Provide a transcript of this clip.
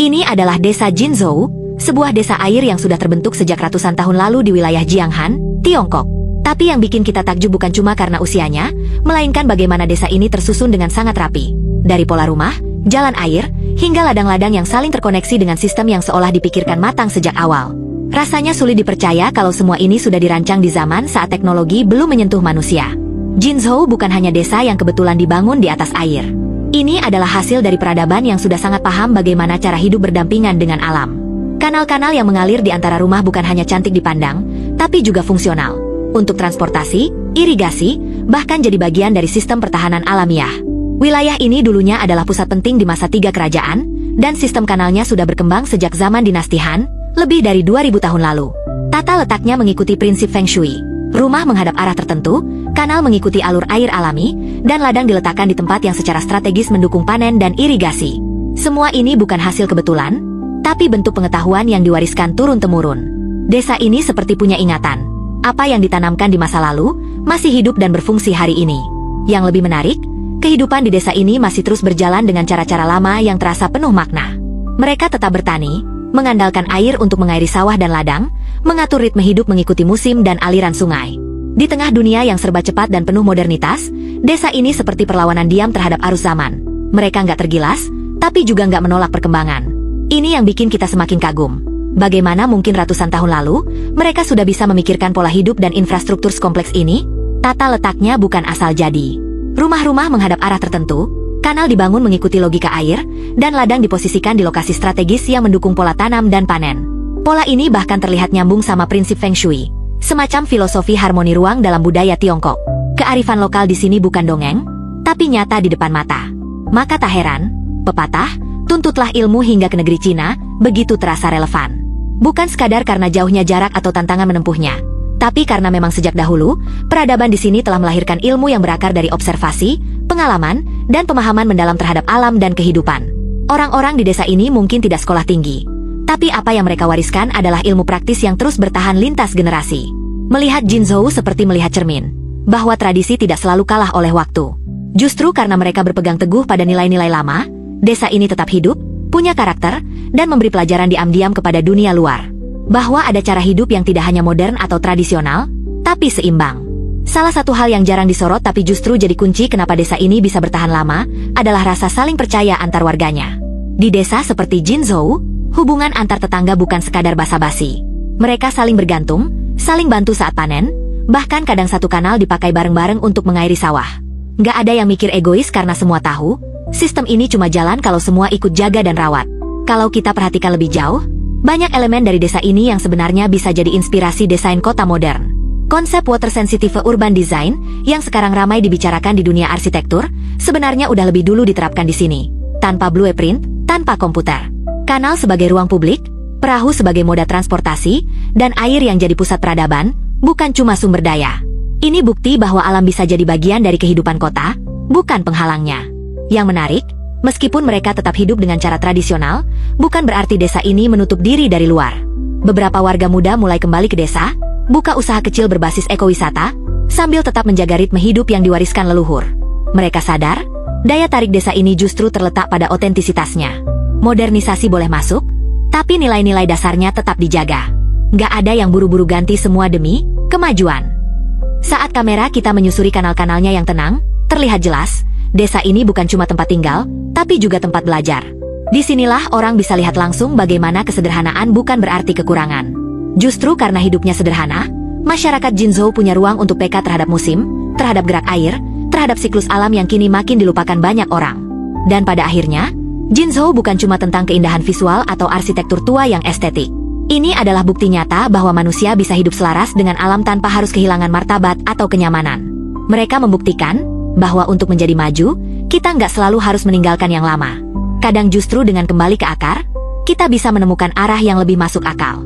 Ini adalah desa Jinzhou, sebuah desa air yang sudah terbentuk sejak ratusan tahun lalu di wilayah Jianghan, Tiongkok. Tapi yang bikin kita takjub bukan cuma karena usianya, melainkan bagaimana desa ini tersusun dengan sangat rapi. Dari pola rumah, jalan air, hingga ladang-ladang yang saling terkoneksi dengan sistem yang seolah dipikirkan matang sejak awal. Rasanya sulit dipercaya kalau semua ini sudah dirancang di zaman saat teknologi belum menyentuh manusia. Jinzhou bukan hanya desa yang kebetulan dibangun di atas air. Ini adalah hasil dari peradaban yang sudah sangat paham bagaimana cara hidup berdampingan dengan alam. Kanal-kanal yang mengalir di antara rumah bukan hanya cantik dipandang, tapi juga fungsional. Untuk transportasi, irigasi, bahkan jadi bagian dari sistem pertahanan alamiah. Wilayah ini dulunya adalah pusat penting di masa 3 kerajaan, dan sistem kanalnya sudah berkembang sejak zaman dinasti Han, lebih dari 2000 tahun lalu. Tata letaknya mengikuti prinsip Feng Shui. Rumah menghadap arah tertentu, kanal mengikuti alur air alami, dan ladang diletakkan di tempat yang secara strategis mendukung panen dan irigasi. Semua ini bukan hasil kebetulan, tapi bentuk pengetahuan yang diwariskan turun-temurun. Desa ini seperti punya ingatan. Apa yang ditanamkan di masa lalu, masih hidup dan berfungsi hari ini. Yang lebih menarik, kehidupan di desa ini masih terus berjalan dengan cara-cara lama yang terasa penuh makna. Mereka tetap bertani, mengandalkan air untuk mengairi sawah dan ladang, mengatur ritme hidup mengikuti musim dan aliran sungai. Di tengah dunia yang serba cepat dan penuh modernitas, desa ini seperti perlawanan diam terhadap arus zaman. Mereka nggak tergilas, tapi juga nggak menolak perkembangan. Ini yang bikin kita semakin kagum. Bagaimana mungkin ratusan tahun lalu, mereka sudah bisa memikirkan pola hidup dan infrastruktur sekompleks ini? Tata letaknya bukan asal jadi. Rumah-rumah menghadap arah tertentu, kanal dibangun mengikuti logika air, dan ladang diposisikan di lokasi strategis yang mendukung pola tanam dan panen. Pola ini bahkan terlihat nyambung sama prinsip Feng Shui, semacam filosofi harmoni ruang dalam budaya Tiongkok. Kearifan lokal di sini bukan dongeng, tapi nyata di depan mata. Maka tak heran, pepatah, tuntutlah ilmu hingga ke negeri Cina, begitu terasa relevan. Bukan sekadar karena jauhnya jarak atau tantangan menempuhnya, tapi karena memang sejak dahulu, peradaban di sini telah melahirkan ilmu yang berakar dari observasi, pengalaman, dan pemahaman mendalam terhadap alam dan kehidupan. Orang-orang di desa ini mungkin tidak sekolah tinggi, tapi apa yang mereka wariskan adalah ilmu praktis yang terus bertahan lintas generasi. Melihat Jinzhou seperti melihat cermin, bahwa tradisi tidak selalu kalah oleh waktu. Justru karena mereka berpegang teguh pada nilai-nilai lama, desa ini tetap hidup, punya karakter, dan memberi pelajaran diam-diam kepada dunia luar. Bahwa ada cara hidup yang tidak hanya modern atau tradisional, tapi seimbang. Salah satu hal yang jarang disorot tapi justru jadi kunci kenapa desa ini bisa bertahan lama, adalah rasa saling percaya antar warganya. Di desa seperti Jinzhou, hubungan antar tetangga bukan sekadar basa-basi. Mereka saling bergantung, saling bantu saat panen, bahkan kadang satu kanal dipakai bareng-bareng untuk mengairi sawah. Nggak ada yang mikir egois karena semua tahu, sistem ini cuma jalan kalau semua ikut jaga dan rawat. Kalau kita perhatikan lebih jauh, banyak elemen dari desa ini yang sebenarnya bisa jadi inspirasi desain kota modern. Konsep water sensitive urban design, yang sekarang ramai dibicarakan di dunia arsitektur, sebenarnya udah lebih dulu diterapkan di sini. Tanpa blueprint, tanpa komputer. Kanal sebagai ruang publik, perahu sebagai moda transportasi, dan air yang jadi pusat peradaban, bukan cuma sumber daya. Ini bukti bahwa alam bisa jadi bagian dari kehidupan kota, bukan penghalangnya. Yang menarik, meskipun mereka tetap hidup dengan cara tradisional, bukan berarti desa ini menutup diri dari luar. Beberapa warga muda mulai kembali ke desa, buka usaha kecil berbasis ekowisata, sambil tetap menjaga ritme hidup yang diwariskan leluhur. Mereka sadar, daya tarik desa ini justru terletak pada otentisitasnya. Modernisasi boleh masuk, tapi nilai-nilai dasarnya tetap dijaga. Nggak ada yang buru-buru ganti semua demi kemajuan. Saat kamera kita menyusuri kanal-kanalnya yang tenang, terlihat jelas, desa ini bukan cuma tempat tinggal, tapi juga tempat belajar. Disinilah orang bisa lihat langsung bagaimana kesederhanaan bukan berarti kekurangan. Justru karena hidupnya sederhana, masyarakat Jinzhou punya ruang untuk peka terhadap musim, terhadap gerak air, terhadap siklus alam yang kini makin dilupakan banyak orang. Dan pada akhirnya, Jinzhou bukan cuma tentang keindahan visual atau arsitektur tua yang estetik. Ini adalah bukti nyata bahwa manusia bisa hidup selaras dengan alam tanpa harus kehilangan martabat atau kenyamanan. Mereka membuktikan bahwa untuk menjadi maju, kita nggak selalu harus meninggalkan yang lama. Kadang justru dengan kembali ke akar, kita bisa menemukan arah yang lebih masuk akal.